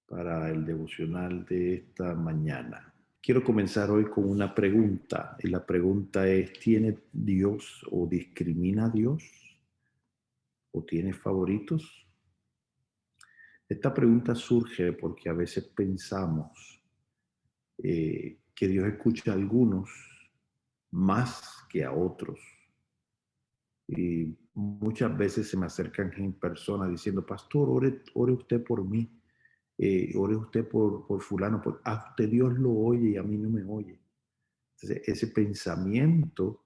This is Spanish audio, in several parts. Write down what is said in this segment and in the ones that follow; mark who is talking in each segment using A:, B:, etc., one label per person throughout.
A: Para el devocional de esta mañana. Quiero comenzar hoy con una pregunta, y la pregunta es: ¿tiene Dios o discrimina a Dios? ¿O tiene favoritos? Esta pregunta surge porque a veces pensamos que Dios escucha a algunos más que a otros. Y muchas veces se me acercan personas diciendo: pastor, ore usted por mí, ore usted por fulano, a usted Dios lo oye y a mí no me oye. Entonces, ese pensamiento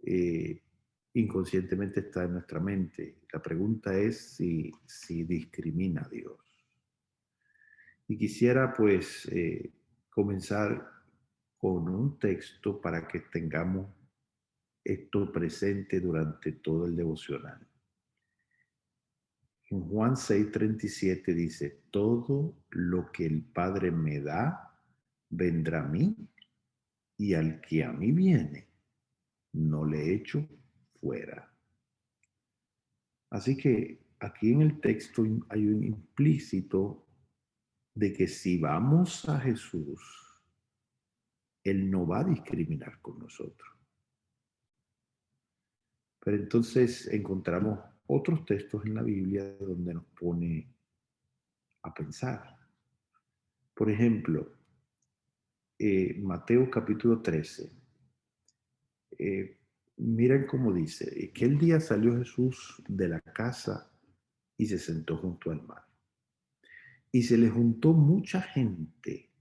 A: eh, inconscientemente está en nuestra mente. La pregunta es si discrimina a Dios. Y quisiera pues comenzar con un texto para que tengamos esto presente durante todo el devocional. En Juan 6:37 dice: todo lo que el Padre me da vendrá a mí, y al que a mí viene no le echo fuera. Así que aquí en el texto hay un implícito de que si vamos a Jesús, Él no va a discriminar con nosotros. Pero entonces encontramos otros textos en la Biblia donde nos pone a pensar. Por ejemplo, Mateo capítulo 13. Miren cómo dice: aquel día salió Jesús de la casa y se sentó junto al mar. Y se le juntó mucha gente,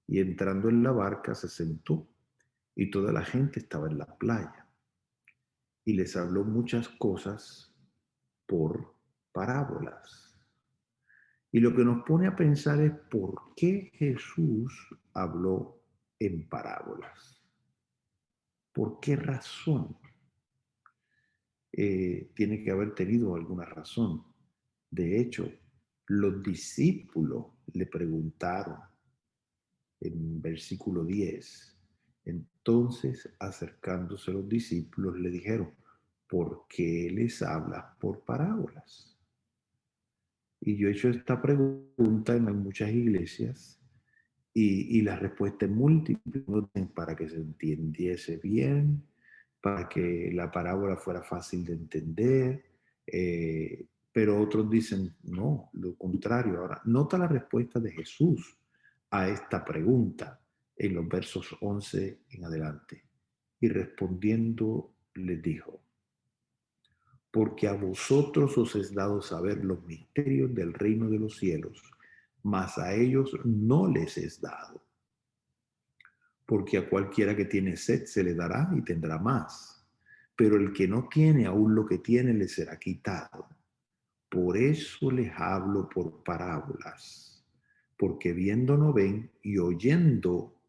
A: y entrando en la barca se sentó, y toda la gente estaba en la playa. Y les habló muchas cosas por parábolas. Y lo que nos pone a pensar es por qué Jesús habló en parábolas. ¿Por qué razón? Tiene que haber tenido alguna razón. De hecho, los discípulos le preguntaron en versículo 10. Entonces, acercándose los discípulos, le dijeron: ¿por qué les hablas por parábolas? Y yo he hecho esta pregunta en muchas iglesias, y la respuesta es múltiple: para que se entendiese bien, para que la parábola fuera fácil de entender, pero otros dicen no, lo contrario. Ahora, nota la respuesta de Jesús a esta pregunta en los versos 11 en adelante. Y respondiendo les dijo: porque a vosotros os es dado saber los misterios del reino de los cielos, mas a ellos no les es dado. Porque a cualquiera que tiene sed se le dará y tendrá más. Pero el que no tiene, aún lo que tiene le será quitado. Por eso les hablo por parábolas, porque viendo no ven, y oyendo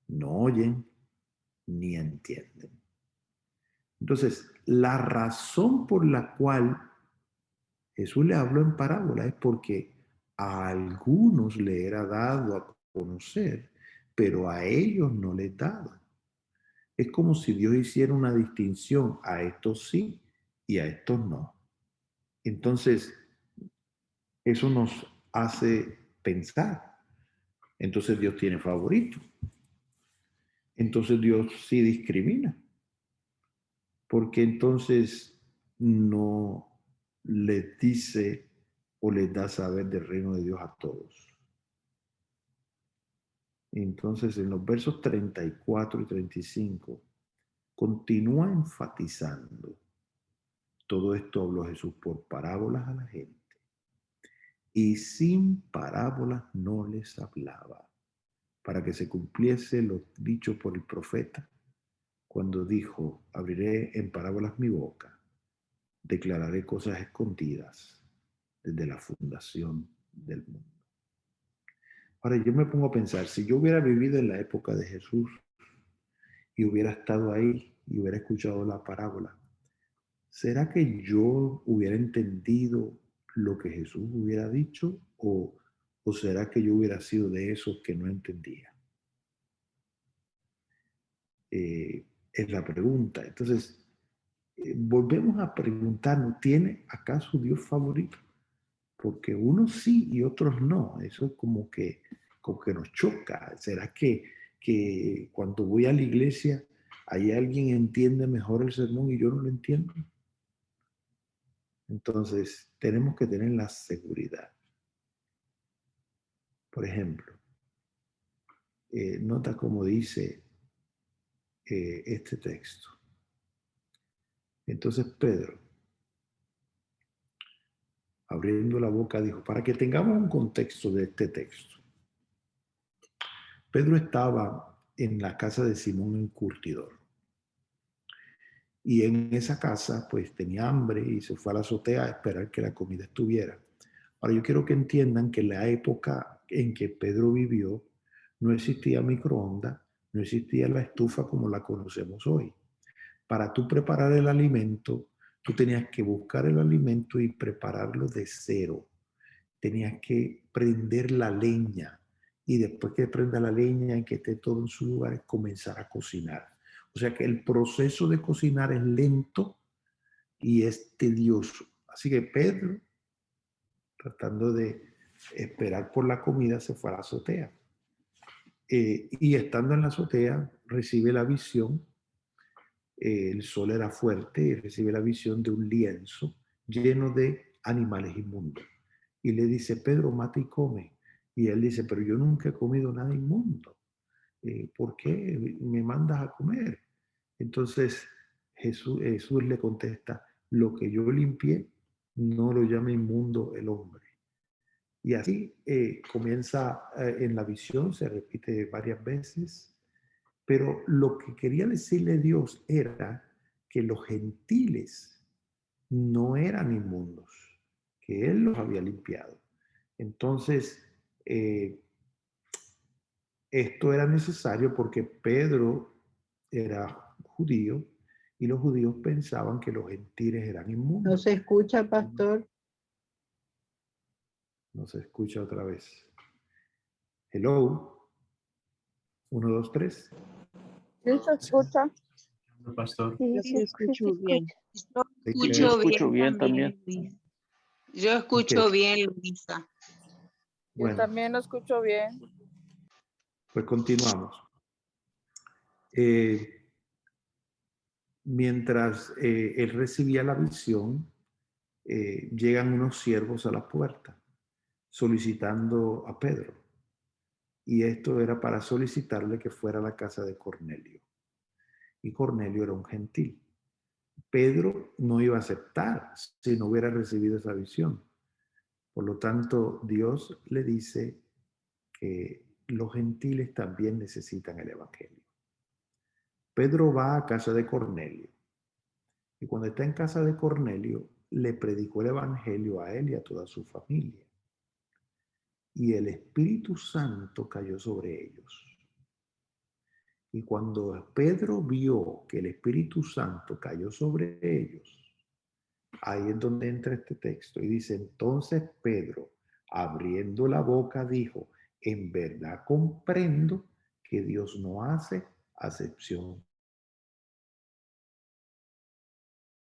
A: no oyen ni entienden. Entonces, la razón por la cual Jesús le habló en parábola es porque a algunos le era dado a conocer, pero a ellos no les daba. Es como si Dios hiciera una distinción: a estos sí y a estos no. Entonces, eso nos hace pensar. Entonces Dios tiene favorito. Entonces Dios sí discrimina. Porque entonces no les dice o les da saber del reino de Dios a todos. Entonces, en los versos 34 y 35, continúa enfatizando. Todo esto habló Jesús por parábolas a la gente, y sin parábolas no les hablaba, para que se cumpliese lo dicho por el profeta, cuando dijo: abriré en parábolas mi boca, declararé cosas escondidas desde la fundación del mundo. Ahora yo me pongo a pensar: si yo hubiera vivido en la época de Jesús y hubiera estado ahí y hubiera escuchado la parábola, ¿será que yo hubiera entendido lo que Jesús hubiera dicho, o será que yo hubiera sido de esos que no entendía? Es la pregunta. Entonces, volvemos a preguntarnos, ¿tiene acaso Dios favorito? Porque unos sí y otros no. Eso como que nos choca. ¿Será que cuando voy a la iglesia hay alguien que entiende mejor el sermón y yo no lo entiendo? Entonces, tenemos que tener la seguridad. Por ejemplo, nota cómo dice este texto. Entonces Pedro, abriendo la boca, dijo, para que tengamos un contexto de este texto. Pedro estaba en la casa de Simón el curtidor. Y en esa casa, pues tenía hambre y se fue a la azotea a esperar que la comida estuviera. Ahora, yo quiero que entiendan que en la época en que Pedro vivió, no existía microondas, no existía la estufa como la conocemos hoy. Para tú preparar el alimento, tú tenías que buscar el alimento y prepararlo de cero. Tenías que prender la leña y después que prenda la leña y que esté todo en su lugar, comenzar a cocinar. O sea que el proceso de cocinar es lento y es tedioso. Así que Pedro, tratando de esperar por la comida, se fue a la azotea. Y estando en la azotea, recibe la visión. El sol era fuerte y recibe la visión de un lienzo lleno de animales inmundos. Y le dice, Pedro, mata y come. Y él dice, pero yo nunca he comido nada inmundo. ¿Por qué me mandas a comer? Entonces Jesús le contesta, lo que yo limpié, no lo llame inmundo el hombre. Y así comienza en la visión, se repite varias veces, pero lo que quería decirle Dios era que los gentiles no eran inmundos, que Él los había limpiado. Entonces, esto era necesario porque Pedro era judío y los judíos pensaban que los gentiles eran inmundos.
B: No se escucha, pastor.
A: No se escucha otra vez. Hello. 1, 2, 3.
C: Sí, se escucha.
D: Pastor.
C: Sí,
B: Yo
C: sí,
B: te
C: sí,
B: escucho
C: se
B: bien.
C: escucha.
E: Yo escucho bien también.
F: Luis. Yo escucho
A: Ok.
F: bien, Luisa.
C: Yo
A: Bueno,
C: también lo escucho bien.
A: pues continuamos. Mientras él recibía la visión, llegan unos siervos a la puerta solicitando a Pedro. Y esto era para solicitarle que fuera a la casa de Cornelio. Y Cornelio era un gentil. Pedro no iba a aceptar si no hubiera recibido esa visión. Por lo tanto, Dios le dice que los gentiles también necesitan el evangelio. Pedro va a casa de Cornelio. Y cuando está en casa de Cornelio, le predicó el evangelio a él y a toda su familia. Y el Espíritu Santo cayó sobre ellos. Y cuando Pedro vio que el Espíritu Santo cayó sobre ellos, ahí es donde entra este texto. Y dice, entonces Pedro, abriendo la boca, dijo, en verdad comprendo que Dios no hace acepción.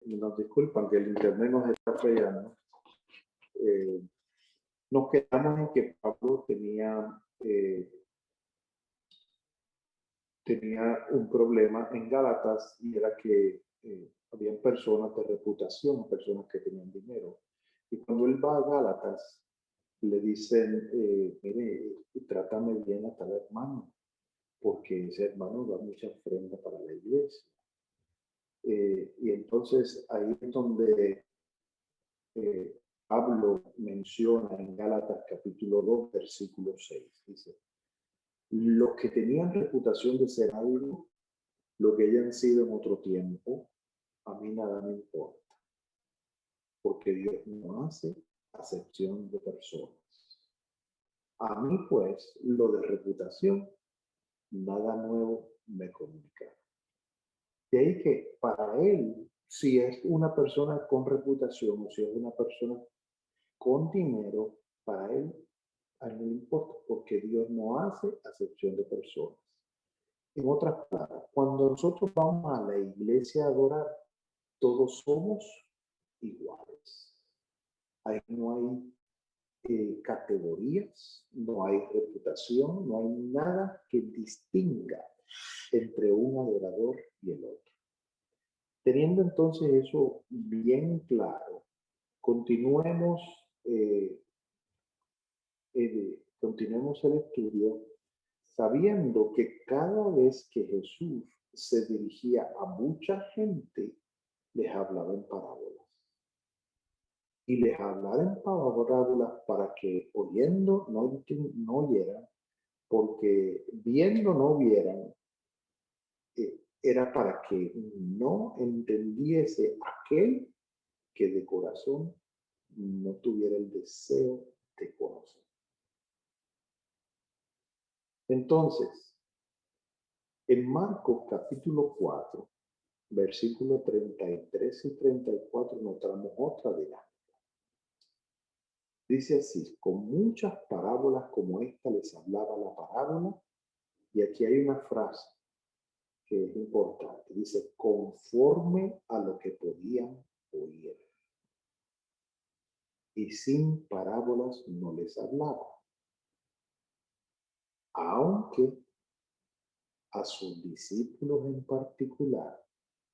A: Nos disculpan que el internet nos está fallando. Nos quedamos en que Pablo tenía un problema en Gálatas y era que habían personas de reputación, personas que tenían dinero. Y cuando él va a Gálatas, le dicen, mire, trátame bien a tal hermano, porque ese hermano da mucha ofrenda para la iglesia. Y entonces ahí es donde Pablo menciona en Gálatas capítulo 2, versículo 6. Dice, los que tenían reputación de ser algo, lo que hayan sido en otro tiempo, a mí nada me importa, porque Dios no hace acepción de personas. A mí, pues, lo de reputación, nada nuevo me comunica. De ahí que para él, si es una persona con reputación o si es una persona con dinero, para él, a él no le importa, porque Dios no hace acepción de personas. En otras palabras, cuando nosotros vamos a la iglesia a adorar, todos somos iguales. Ahí no hay categorías, no hay reputación, no hay nada que distinga entre un adorador y el otro. Teniendo entonces eso bien claro, continuemos el estudio sabiendo que cada vez que Jesús se dirigía a mucha gente, les hablaba en parábolas. Y les hablaba en parábolas para que oyendo no oyeran, porque viendo no vieran, era para que no entendiese aquel que de corazón no tuviera el deseo de conocer. Entonces, en Marcos capítulo 4, versículos 33 y 34, notamos otra dinámica. Dice así: con muchas parábolas como esta les hablaba la parábola, y aquí hay una frase que es importante. Dice, conforme a lo que podían oír. Y sin parábolas no les hablaba, aunque a sus discípulos en particular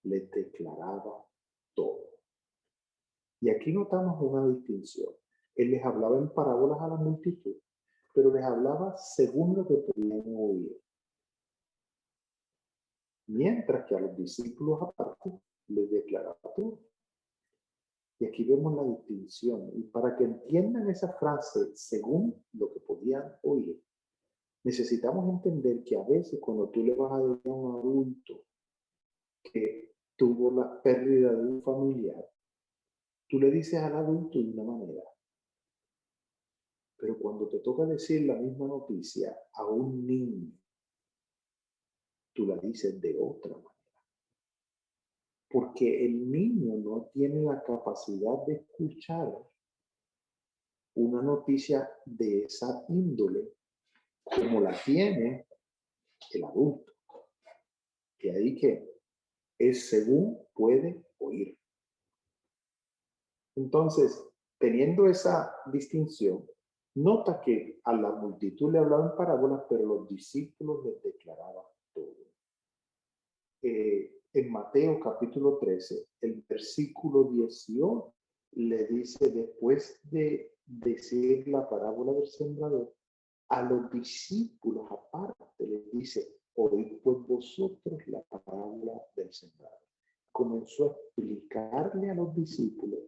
A: les declaraba todo. Y aquí notamos una distinción. Él les hablaba en parábolas a la multitud, pero les hablaba según lo que podían oír. Mientras que a los discípulos aparte les declaraba todo. Y aquí vemos la distinción. Y para que entiendan esa frase, según lo que podían oír, necesitamos entender que a veces cuando tú le vas a decir a un adulto que tuvo la pérdida de un familiar, tú le dices al adulto de una manera. Pero cuando te toca decir la misma noticia a un niño, tú la dices de otra manera. Porque el niño no tiene la capacidad de escuchar una noticia de esa índole como la tiene el adulto. Que ahí que es según puede oír. Entonces, teniendo esa distinción, nota que a la multitud le hablaba en parábolas, pero los discípulos les declaraban todo. En Mateo capítulo 13, el versículo 18, le dice, después de decir la parábola del sembrador, a los discípulos aparte les dice, oíd pues vosotros la parábola del sembrador. Comenzó a explicarle a los discípulos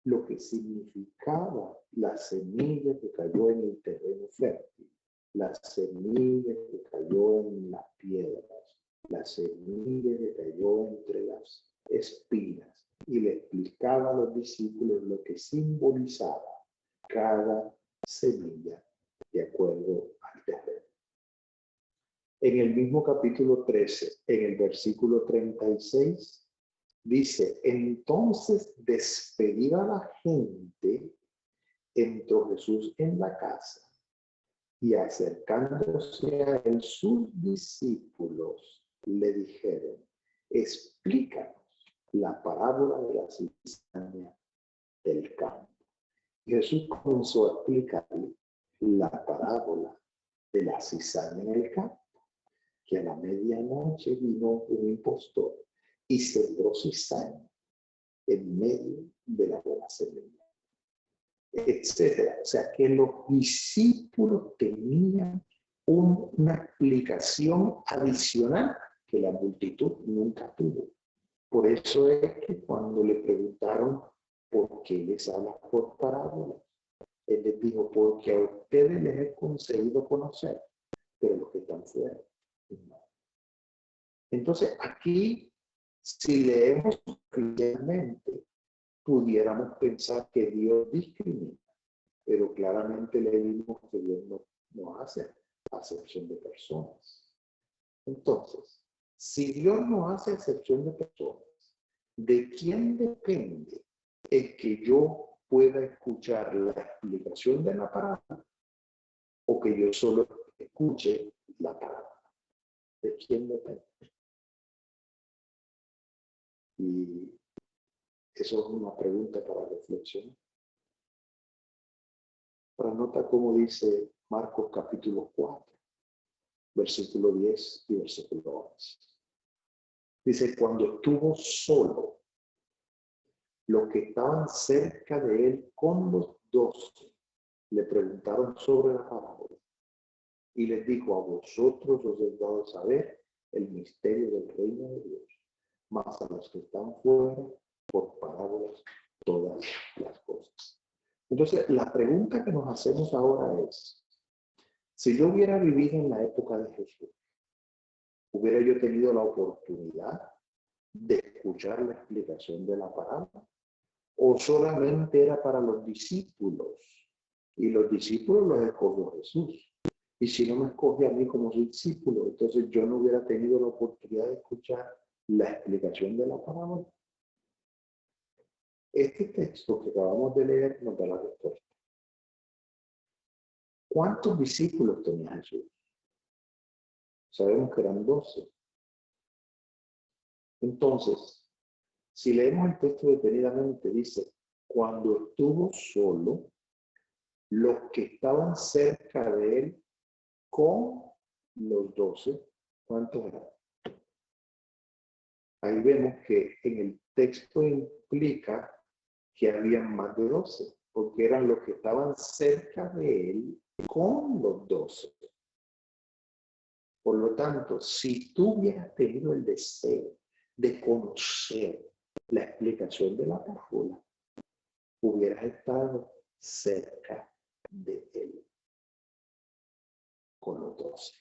A: lo que significaba la semilla que cayó en el terreno fértil, la semilla que cayó en las piedras, la semilla que cayó entre las espinas, y le explicaba a los discípulos lo que simbolizaba cada semilla de acuerdo al terreno. En el mismo capítulo 13, en el versículo 36, dice, entonces despedida a la gente, entró Jesús en la casa y acercándose a él sus discípulos le dijeron, explícanos la parábola de la cizaña del campo. Y Jesús comenzó a explicarle la parábola de la cizaña en el campo, que a la medianoche vino un impostor y sembró cizaña en medio de la buena semilla, etcétera. O sea, que los discípulos tenían una explicación adicional que la multitud nunca tuvo. Por eso es que cuando le preguntaron por qué les habla por parábolas, él les dijo, porque a ustedes les he concedido conocer, pero los que están fuera, no. Entonces, aquí, si leemos claramente, pudiéramos pensar que Dios discrimina, pero claramente le vimos que Dios no hace acepción de personas. Entonces, si Dios no hace excepción de personas, ¿de quién depende el que yo pueda escuchar la explicación de la parábola o que yo solo escuche la parábola? ¿De quién depende? Y Eso es una pregunta para reflexionar. Pero nota cómo dice Marcos capítulo 4, versículo 10 y versículo 11. Dice, cuando estuvo solo, los que estaban cerca de él con los 12 le preguntaron sobre la parábola. Y les dijo, a vosotros os he dado a saber el misterio del reino de Dios, mas a los que están fuera, por parábolas, todas las cosas. Entonces, la pregunta que nos hacemos ahora es, si yo hubiera vivido en la época de Jesús, ¿hubiera yo tenido la oportunidad de escuchar la explicación de la parábola? ¿O solamente era para los discípulos? Y los discípulos los escogió Jesús. Y si no me escoge a mí como su discípulo, entonces yo no hubiera tenido la oportunidad de escuchar la explicación de la parábola. Este texto que acabamos de leer nos da la respuesta. ¿Cuántos discípulos tenía Jesús? Sabemos que eran 12. Entonces, si leemos el texto detenidamente, dice, cuando estuvo solo, los que estaban cerca de él con los 12, ¿cuántos eran? Ahí vemos que en el texto implica que habían más de 12, porque eran los que estaban cerca de él con los 12. Por lo tanto, si tú hubieras tenido el deseo de conocer la explicación de la parábola, hubieras estado cerca de él con los 12.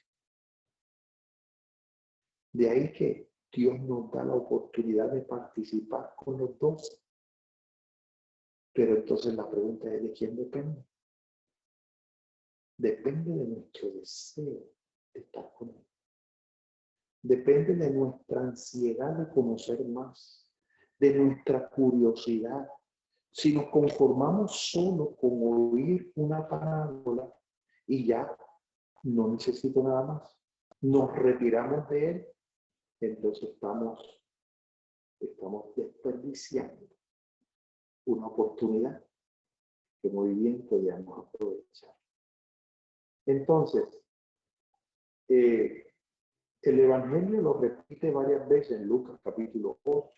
A: De ahí que Dios nos da la oportunidad de participar con los 12. Pero entonces la pregunta es, ¿de quién depende? Depende de nuestro deseo de estar con él. Depende de nuestra ansiedad de conocer más, de nuestra curiosidad. Si nos conformamos solo con oír una parábola y ya no necesito nada más, nos retiramos de él, entonces estamos desperdiciando una oportunidad que muy bien podríamos aprovechar. Entonces, el Evangelio lo repite varias veces en Lucas capítulo 8,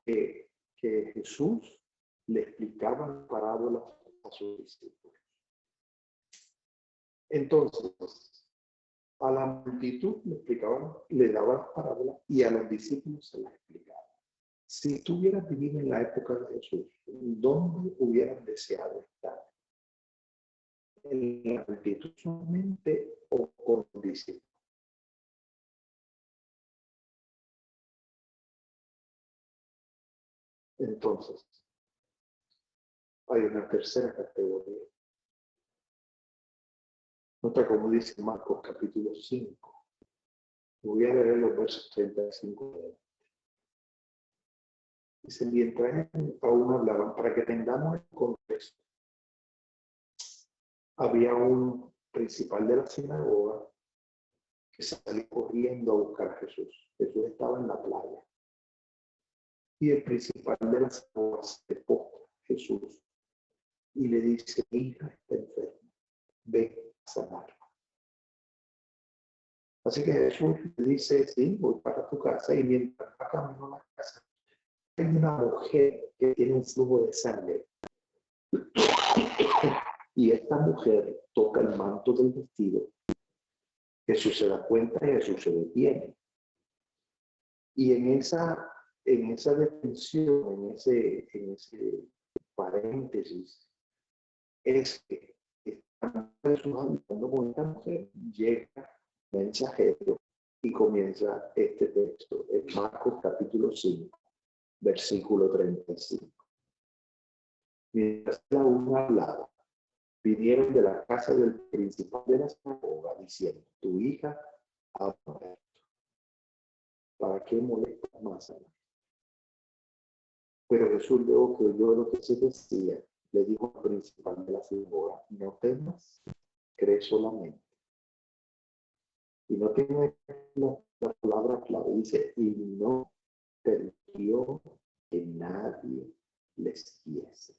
A: que Jesús le explicaba parábolas a sus discípulos. Entonces, a la multitud le daba las parábolas y a los discípulos se las explicaba. Si tú hubieras vivido en la época de Jesús, ¿dónde hubieras deseado estar? ¿En la multitud solamente o con los discípulos? Entonces, hay una tercera categoría. Nota como dice Marcos capítulo 5. Voy a leer los versos 35. Dice, mientras aún hablaban, para que tengamos el contexto. Había un principal de la sinagoga que salió corriendo a buscar a Jesús. Jesús estaba en la playa. Y el principal de la sinagoga se postra a Jesús y le dice, mi hija está enferma, ve a sanarla. Así que Jesús le dice, sí, voy para tu casa, y mientras va camino a la casa, hay una mujer que tiene un flujo de sangre. Y esta mujer toca el manto del vestido. Jesús se da cuenta y Jesús se detiene. Y en esa detención, en ese paréntesis, es que Jesús hablando con esta mujer, llega mensajero y comienza este texto, en Marcos capítulo 5, versículo 35. Mientras aún hablaba, vinieron de la casa del principal de la sinagoga diciendo, tu hija ha muerto. ¿Para qué molestas más a mí? Pero Jesús luego que oyó lo que se decía, le dijo al principal de la sinagoga, no temas, cree solamente. Y no tiene la palabra clave, dice, y no permitió que nadie les diese,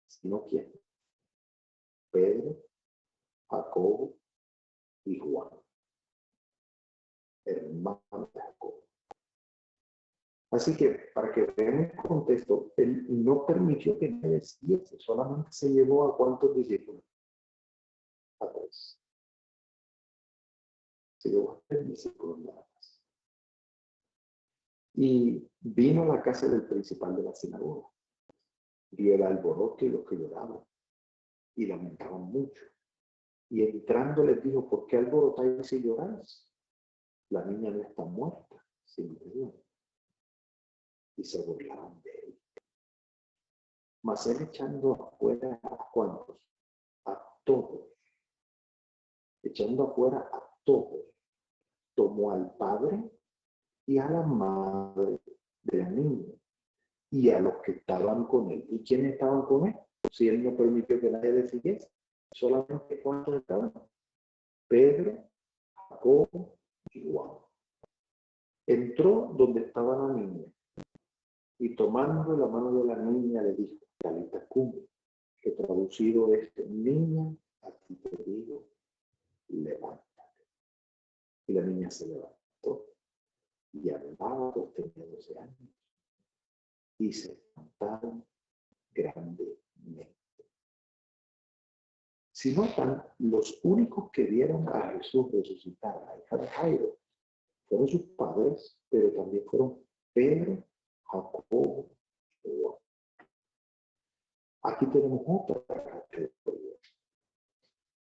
A: sino ¿quién? Pedro, Jacobo y Juan, hermanos de Jacobo. Así que, para que vean el contexto, él no permitió que nadie les diese, solamente se llevó a ¿cuántos discípulos? A 3. Se llevó a 3 discípulos nada más. Y vino a la casa del principal de la sinagoga. Vio el alboroto y los que lloraban y lamentaban mucho. Y entrando les dijo, ¿por qué alborotáis y lloráis? La niña no está muerta, sino vive. Y se burlaban de él. Mas él echando afuera a ¿cuántos? A todos. Echando afuera a todos, tomó al padre y a la madre de la niña y a los que estaban con él. ¿Y quiénes estaban con él? Si él no permitió que nadie le siguiese, solamente ¿cuántos estaban? Pedro, Jacobo y Juan. Entró donde estaba la niña y tomando la mano de la niña le dijo, Talita cumi, que traducido es, niña, a ti te digo, levántate. Y la niña se levantó y andaba, pues tenía 12 años. Y se espantaron grandemente. Si notan, los únicos que vieron a Jesús resucitar a la hija de Jairo fueron sus padres, pero también fueron Pedro, Jacobo y Juan. Aquí tenemos otra categoría.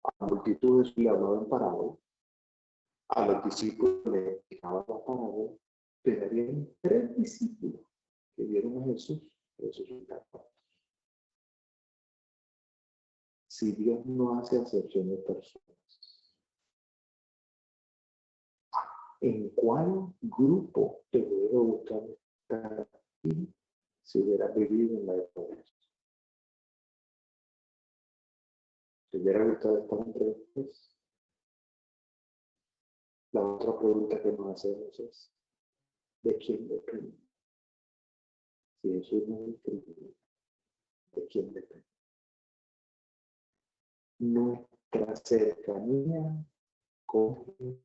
A: A la multitud Jesús le hablaba en parábola, a los discípulos le explicaba la parábola, pero había 3 discípulos que vieron a Jesús resucitar. Si Dios no hace acepción de personas, ¿en cuál grupo te hubiera gustado estar aquí si hubieras vivido en la época de Jesús? ¿Te hubiera gustado estar entre ustedes? La otra pregunta que nos hacemos es, ¿de quién depende? Si Jesús no escribe, ¿de quién depende? Nuestra cercanía con Dios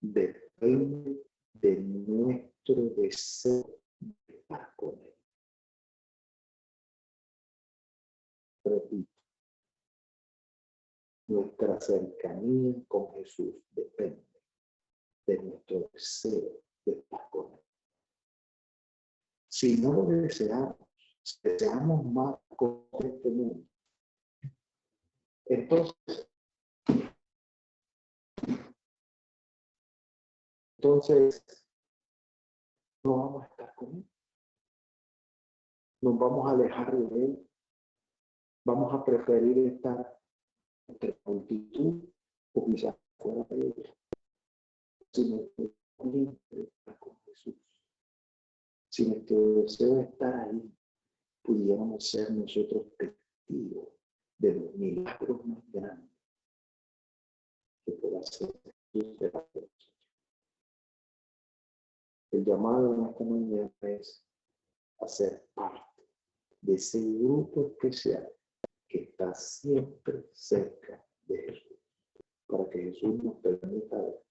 A: depende de nuestro deseo de estar con Él. Repito, nuestra cercanía con Jesús depende de nuestro deseo de estar con Él. Si no lo deseamos, si deseamos más con este mundo, entonces no vamos a estar con Él. Nos vamos a alejar de Él. Vamos a preferir estar entre multitud o quizás fuera de Él. Si nuestro deseo estar con Jesús, si nuestro deseo es estar ahí, pudiéramos ser nosotros testigos de los milagros más grandes que pueda hacer Jesús de la vida. El llamado en esta mañana es a ser parte de ese grupo especial que está siempre cerca de Jesús, para que Jesús nos permita ver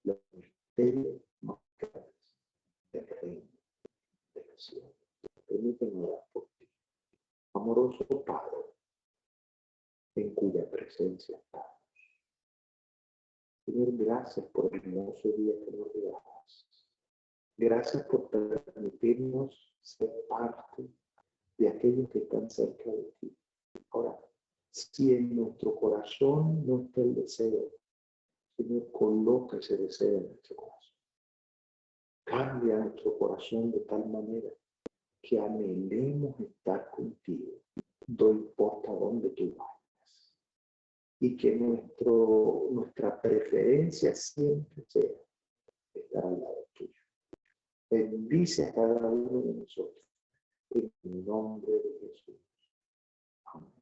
A: los misterios más grandes del reino de los cielos. Permítanme orar por ti. Amoroso Padre, en cuya presencia estamos. Señor, gracias por el hermoso día que nos regalas. Gracias por permitirnos ser parte de aquellos que están cerca de ti. Ahora, si en nuestro corazón no está el deseo, Señor, coloca ese deseo en nuestro corazón. Cambia nuestro corazón de tal manera que anhelemos estar contigo, no importa dónde tú vayas. Y que nuestra preferencia siempre sea estar al lado tuyo. Bendice a cada uno de nosotros. En el nombre de Jesús. Amén.